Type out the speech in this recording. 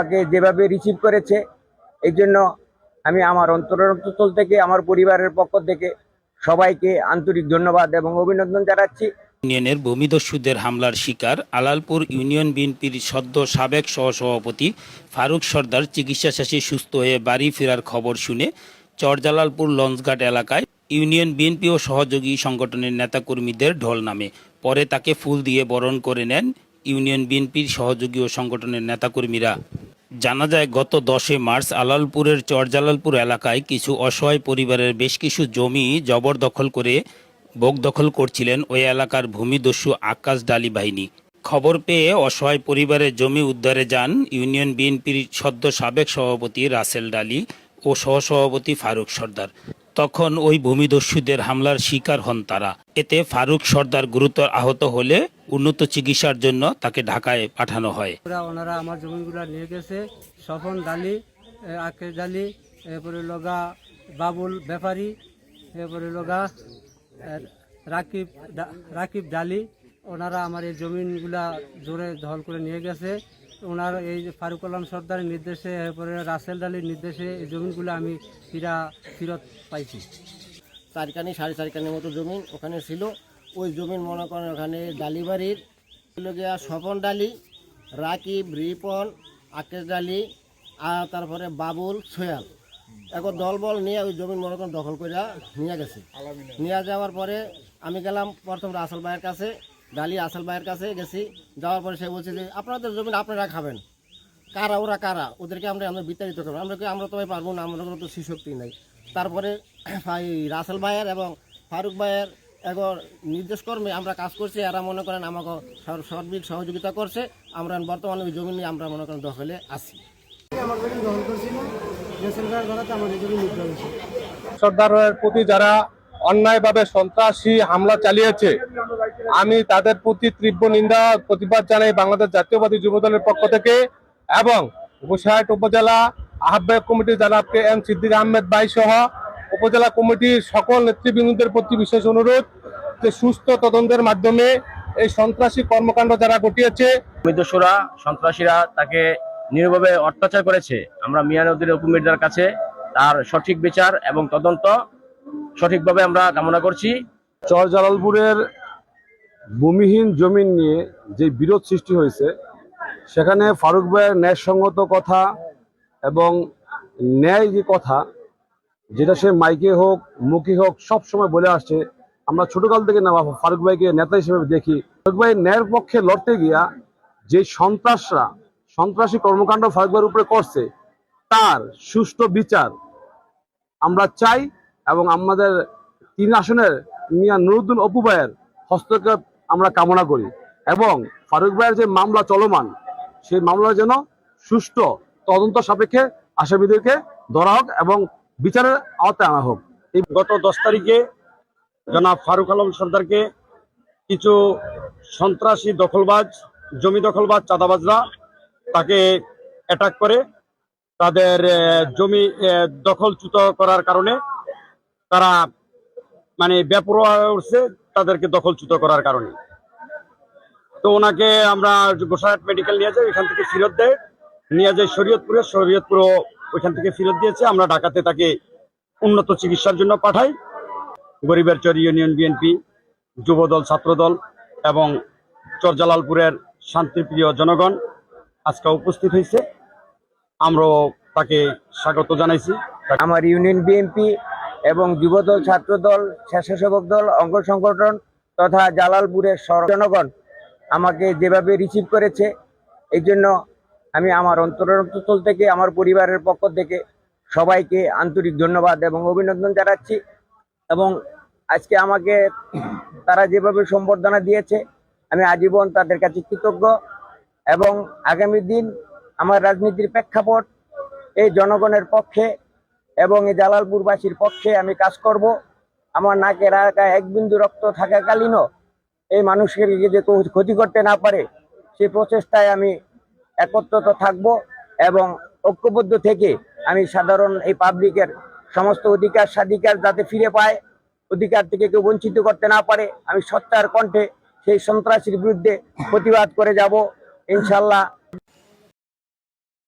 আমাকে যেভাবে রিসিভ করেছে এই জন্য আমি আমার অন্তরস্থল থেকে আমার পরিবারের পক্ষ থেকে সবাইকে আন্তরিক ধন্যবাদ এবং অভিনন্দন জানাচ্ছি। ইউনিয়নের ভূমিদস্যুদের হামলার শিকার আলালপুর ইউনিয়ন বিএনপির সদ্য সাবেক সহসভাপতি ফারুক সর্দার চিকিৎসা শেষে সুস্থ হয়ে বাড়ি ফেরার খবর শুনে চরজালালপুর লঞ্চঘাট এলাকায় ইউনিয়ন বিএনপি ও সহযোগী সংগঠনের নেতাকর্মীদের ঢল নামে। পরে তাকে ফুল দিয়ে বরণ করে নেন ইউনিয়ন বিএনপির সহযোগী ও সংগঠনের নেতাকর্মীরা। জানা যায় গত 10 মার্চ আলালপুরের চরজালালপুর এলাকায় কিছু অসহায় পরিবারের বেশ কিছু জমি জবরদখল করে বোক দখল করছিলেন ওই এলাকার ভূমিদস্যু আকাশ ডালি বাহিনী। খবর পেয়ে অসহায় পরিবারের জমি উদ্ধারে যান ইউনিয়ন বিএনপির সদ্য সাবেক সভাপতি রাসেল ডালি ও সহসভাপতি ফারুক সর্দার। তখন ওই ভূমিদস্যুদের হামলার শিকার হন তারা। এতে ফারুক সর্দার গুরুতর আহত হলে উন্নত চিকিৎসার জন্য তাকে ঢাকায় পাঠানো হয়। ওনারা আমার জমিগুলো নিয়ে গেছে। স্বপন ডালি, আকেশ ডালি, এরপরে লগা বাবুল ব্যাপারী, এরপরে লগা রাকিব ডালি, ওনারা আমার এই জমিনগুলা জোরে দখল করে নিয়ে গেছে। ওনার এই ফারুক আলম সর্দারের নির্দেশে, এরপরে রাসেল ডালির নির্দেশে এই জমিনগুলো আমি ফেরত পাইছি। 4 কানি 4.5 কানির মতো জমিন ওখানে ছিল। ওই জমিন মনে করেন ওখানে ডালিবাড়ির গিয়া স্বপন ডালি, রাকিব, রিপন, আকেশ ডালি আর তারপরে বাবুল, সোয়াল এখন দলবল নিয়ে ওই জমিন মনে করেন দখল করে নিয়ে গেছে। নিয়ে যাওয়ার পরে আমি গেলাম প্রথম রাসেল ভাইয়ের কাছে, ডালি রাসেল ভাইয়ের কাছে গেছি। যাওয়ার পরে সে বলছে যে আপনাদের জমিন আপনারা খাবেন। কারা ওরা কারা, ওদেরকে আমরা বিতাড়িত করবো। আমরা তো পারবো না, আমরা তো শক্তি নাই। তারপরে রাসেল ভাইয়ের এবং ফারুক ভাইয়ের এখন নির্দেশ কর্মে আমরা কাজ করছি। এরা মনে করেন আমাকে সার্বিক সহযোগিতা করছে। আমরা বর্তমানে ওই জমি নিয়ে আমরা মনে করেন দখলে আছি। সর্দারের প্রতি যারা অন্যায়ভাবে সন্ত্রাসী হামলা চালিয়েছে, আমি তাদের প্রতি তীব্র নিন্দা প্রতিবাদ জানাই বাংলাদেশ জাতীয়বাদী যুবদলের পক্ষ থেকে। এবং গোসাইট উপজেলা আহ্বায়ক কমিটি জনাবকে এম সিদ্দিক আহমেদ ভাই সহ উপজেলা কমিটির সকল নেতৃবৃন্দদের প্রতি বিশেষ অনুরোধ যে সুস্থ তদন্তের মাধ্যমে এই সন্ত্রাসী কর্মকাণ্ড যারা ঘটিয়েছে, ভূমিদস্যুরা সন্ত্রাসীরা তাকে নির্মমভাবে অত্যাচার করেছে। আমরা মিয়ানউদ্দিন উপমির্জার কাছে তার সঠিক বিচার এবং তদন্ত সঠিকভাবে আমরা কামনা করছি। চরজালালপুরের ভূমিহীন জমিন নিয়ে যে বিরোধ সৃষ্টি হয়েছে, সেখানে ফারুক ভাইয়ের ন্যায়সঙ্গত কথা এবং ন্যায় যে কথা, যেটা সে মাইকে হোক মুখে হোক সব সময় বলে আসছে। আমরা ছোটকাল থেকে না ফারুক ভাইকে নেতা হিসেবে দেখি। ফারুক ভাই ন্যায়ের পক্ষে লড়তে গিয়া যে সন্ত্রাসী কর্মকাণ্ড ফারুক ভাইয়ের উপরে করছে, তার সুষ্ঠু বিচার আমরা চাই এবং আমাদের 3 আসনের মিয়া নুরুদ্দিন অপু ভাইয়ের হস্তক্ষেপ আমরা কামনা করি। এবং ফারুক ভাইয়ের যে মামলা চলমান, সেই মামলা যেন সুষ্ঠু তদন্ত সাপেক্ষে আসামিদেরকে ধরা হোক এবং বিচারের আওতায় আনা হোক। এই গত 10 তারিখে জনাব ফারুক আলম সর্দারকে কিছু সন্ত্রাসী দখলবাজ, জমি দখলবাজ, চাঁদাবাজরা তাকে অ্যাটাক করে তাদের জমি দখলচ্যুত করার কারণে তারা বেপরোয়া উঠছে তাদেরকে দখলচ্যুত করার কারণে। তো ওনাকে আমরা গোসাইট মেডিকেল নিয়ে যাই, এখান থেকে ফেরত দেয়, নিয়ে যাই শরীয়তপুরও ওইখান থেকে ফেরত দিয়েছে। আমরা ঢাকাতে তাকে উন্নত চিকিৎসার জন্য পাঠাই। গরিবের চর ইউনিয়ন বিএনপি, যুবদল, ছাত্রদল এবং চরজালালপুরের শান্তিপ্রিয় জনগণ আজকে উপস্থিত হয়েছে। আমরাও তাকে স্বাগত জানাইছি। আমার ইউনিয়ন বিএনপি এবং যুবদল, ছাত্রদল, স্বেচ্ছাসেবক দল, অঙ্গ সংগঠন তথা জালালপুরের জনগণ আমাকে যেভাবে রিসিভ করেছে এই জন্য আমি আমার অন্তরস্থল থেকে আমার পরিবারের পক্ষ থেকে সবাইকে আন্তরিক ধন্যবাদ এবং অভিনন্দন জানাচ্ছি। এবং আজকে আমাকে তারা যেভাবে সম্বর্ধনা দিয়েছে, আমি আজীবন তাদের কাছে কৃতজ্ঞ। এবং আগামী দিন আমার রাজনীতির প্রেক্ষাপট এই জনগণের পক্ষে এবং এই জালালপুরবাসীর পক্ষে আমি কাজ করব। আমার নাকের এলাকায় 1 বিন্দু রক্ত থাকাকালীনও এই মানুষকে যে ক্ষতি করতে না পারে, সেই প্রচেষ্টায় আমি একত্রিত থাকব এবং ঐক্যবদ্ধ থেকে আমি সাধারণ এই পাবলিকের সমস্ত অধিকার স্বাধিকার যাতে ফিরে পায়, অধিকার থেকে কেউ বঞ্চিত করতে না পারে, আমি সত্যার কণ্ঠে সেই সন্ত্রাসীর বিরুদ্ধে প্রতিবাদ করে যাব ইনশাল্লাহ।